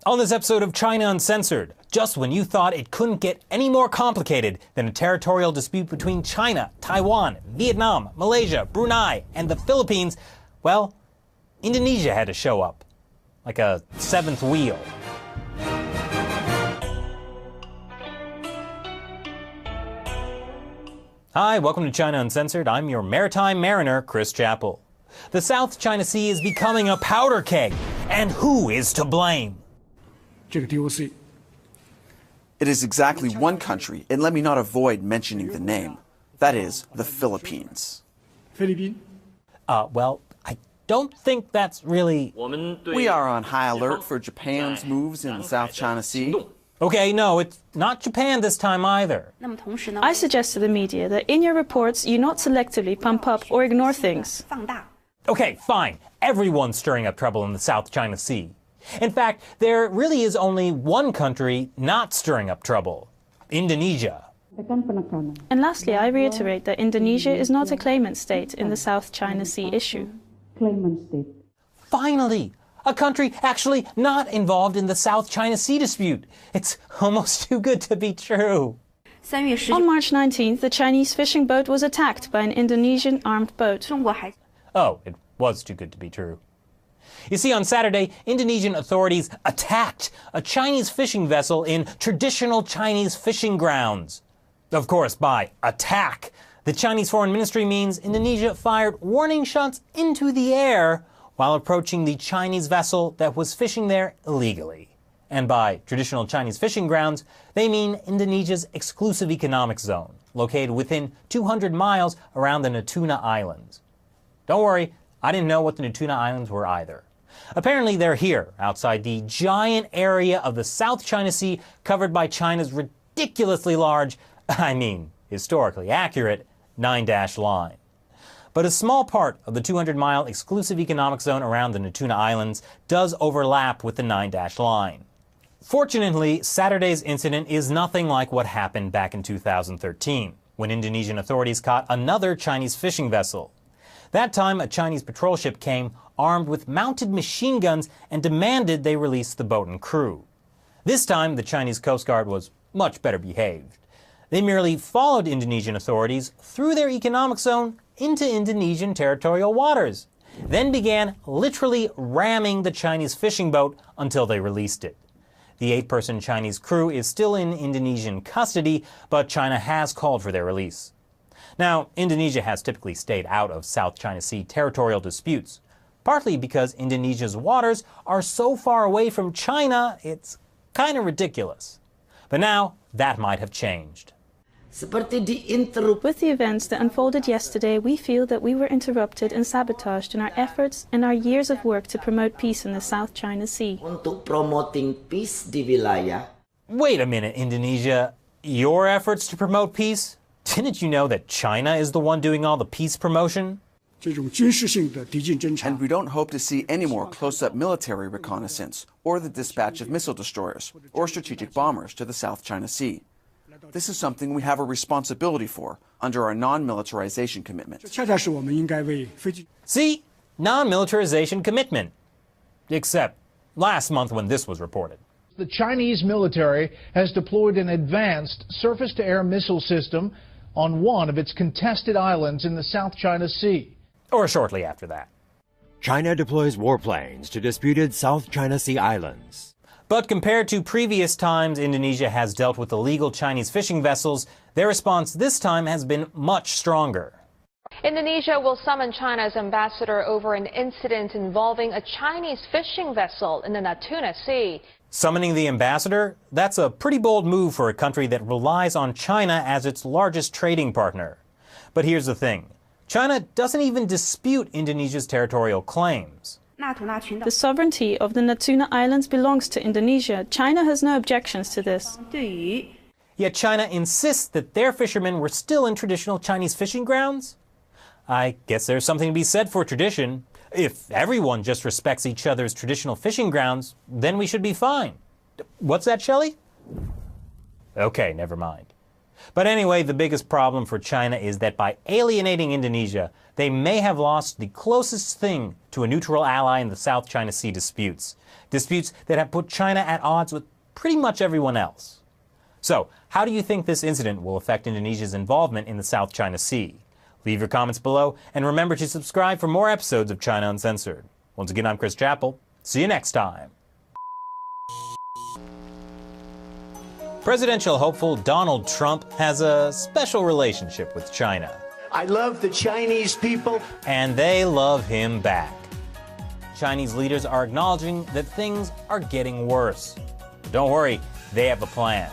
On this episode of China Uncensored, just when you thought it couldn't get any more complicated than a territorial dispute between China, Taiwan, Vietnam, Malaysia, Brunei, and the Philippines, well, Indonesia had to show up. Like a seventh wheel. Hi, welcome to China Uncensored. I'm your maritime mariner, Chris Chappell. The South China Sea is becoming a powder keg, and who is to blame? It is exactly one country, and let me not avoid mentioning the name. That is, the Philippines. Well, I don't think that's really... We are on high alert for Japan's moves in the South China Sea. Okay, no, it's not Japan this time either. I suggest to the media that in your reports you not selectively pump up or ignore things. Okay, fine. Everyone's stirring up trouble in the South China Sea. In fact, there really is only one country not stirring up trouble: Indonesia. And lastly, I reiterate that Indonesia is not a claimant state in the South China Sea issue. Finally, a country actually not involved in the South China Sea dispute. It's almost too good to be true. On March 19th, the Chinese fishing boat was attacked by an Indonesian armed boat. Oh, it was too good to be true. You see, on Saturday, Indonesian authorities attacked a Chinese fishing vessel in traditional Chinese fishing grounds. Of course, by attack, the Chinese Foreign Ministry means Indonesia fired warning shots into the air while approaching the Chinese vessel that was fishing there illegally. And by traditional Chinese fishing grounds, they mean Indonesia's exclusive economic zone, located within 200 miles around the Natuna Islands. Don't worry, I didn't know what the Natuna Islands were either. Apparently they're here, outside the giant area of the South China Sea covered by China's ridiculously large, historically accurate, 9-dash line. But a small part of the 200-mile exclusive economic zone around the Natuna Islands does overlap with the 9-dash line. Fortunately, Saturday's incident is nothing like what happened back in 2013, when Indonesian authorities caught another Chinese fishing vessel. That time, a Chinese patrol ship came armed with mounted machine guns and demanded they release the boat and crew. This time, the Chinese Coast Guard was much better behaved. They merely followed Indonesian authorities through their economic zone into Indonesian territorial waters, then began literally ramming the Chinese fishing boat until they released it. The 8-person Chinese crew is still in Indonesian custody, but China has called for their release. Now, Indonesia has typically stayed out of South China Sea territorial disputes, partly because Indonesia's waters are so far away from China, it's kind of ridiculous. But now, that might have changed. With the events that unfolded yesterday, we feel that we were interrupted and sabotaged in our efforts and our years of work to promote peace in the South China Sea. Untuk promoting peace di wilayah. Wait a minute, Indonesia. Your efforts to promote peace? Didn't you know that China is the one doing all the peace promotion? And we don't hope to see any more close-up military reconnaissance or the dispatch of missile destroyers or strategic bombers to the South China Sea. This is something we have a responsibility for under our non-militarization commitment. See? Non-militarization commitment. Except last month when this was reported. The Chinese military has deployed an advanced surface-to-air missile system on one of its contested islands in the South China Sea. Or shortly after that. China deploys warplanes to disputed South China Sea islands. But compared to previous times Indonesia has dealt with illegal Chinese fishing vessels, their response this time has been much stronger. Indonesia will summon China's ambassador over an incident involving a Chinese fishing vessel in the Natuna Sea. Summoning the ambassador? That's a pretty bold move for a country that relies on China as its largest trading partner. But here's the thing. China doesn't even dispute Indonesia's territorial claims. The sovereignty of the Natuna Islands belongs to Indonesia. China has no objections to this. Yet China insists that their fishermen were still in traditional Chinese fishing grounds? I guess there's something to be said for tradition. If everyone just respects each other's traditional fishing grounds, then we should be fine. What's that, Shelley? Okay, never mind. But anyway, the biggest problem for China is that by alienating Indonesia, they may have lost the closest thing to a neutral ally in the South China Sea disputes. Disputes that have put China at odds with pretty much everyone else. So, how do you think this incident will affect Indonesia's involvement in the South China Sea? Leave your comments below, and remember to subscribe for more episodes of China Uncensored. Once again, I'm Chris Chappell. See you next time. Presidential hopeful Donald Trump has a special relationship with China. I love the Chinese people. And they love him back. Chinese leaders are acknowledging that things are getting worse. Don't worry, they have a plan.